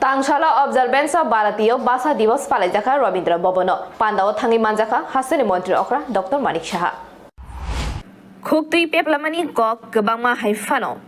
Tangshala Observance of Bharatiya Bhasha Divas Palaijaka Rabindra Bhavano Pandao Thangi Manjaka Hasani Mantri Okra Dr. Manik Shaha Khukti Peplamani Kok Gebangma Haifano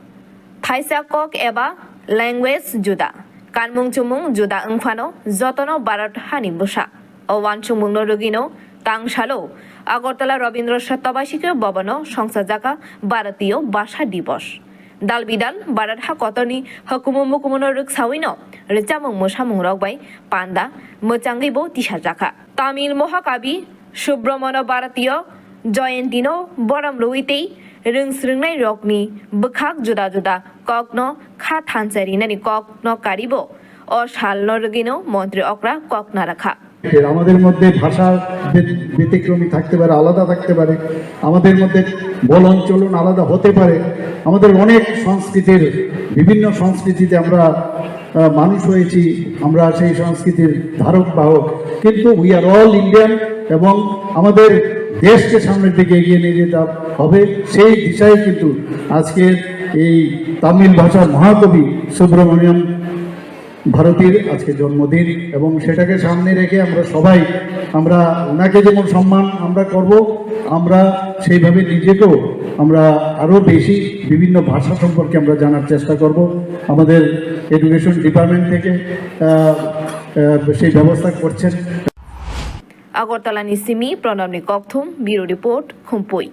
Thaisa Kok Eba Language Juda Kanmung Chumung Juda Ungfano Zotono Barat Hani Busha Owan Chumung Rugino Tangshalo Agortala Rabindra Shatabashika Bhavano Songsajaka Bharatiya Bhasha Divas Dal bidal barat ha kotoni hukumu mukumono ruk sawino recamung mosamung rokbai panda mochangi bo tisajaka Tamil Mohakabi Subramana Bharatiya Joyentino Boram Luitei Ringsringnai Rokni Bukhak Juda Juda Kokno Kha Thansarinani Kokno Karibo O Shalno Rugino Montri Okra Kokna Rakha আমাদের মধ্যে ভাষা ব্যতিক্রমী থাকতে পারে, আলাদা থাকতে পারে, আমাদের মধ্যে বলন চলন আলাদা হতে পারে, আমাদের অনেক সংস্কৃতির বিভিন্ন সংস্কৃতিতে আমরা মানুষ হয়েছি, আমরা সেই সংস্কৃতির ধারক বাহক, কিন্তু উই আর অল ইন্ডিয়ান এবং আমাদের দেশকে সামনের দিকে এগিয়ে নিয়ে যেতে হবে। সেই দিশায় কিন্তু আজকের এই তামিল ভাষার মহাকবি সুব্রমণ্যম ভারতীর আজকে জন্মদিন এবং সেটাকে সামনে রেখে আমরা ওনাকে যেমন সম্মান আমরা করব, আমরা সেইভাবে নিজেকেও আমরা আরও বেশি বিভিন্ন ভাষা সম্পর্কে আমরা জানার চেষ্টা করব। আমাদের এডুকেশন ডিপার্টমেন্ট থেকে সেই ব্যবস্থা করছেন। আগরতলা নিসিমি প্রণব নিকথুম ব্যুরো রিপোর্ট খুমপুই।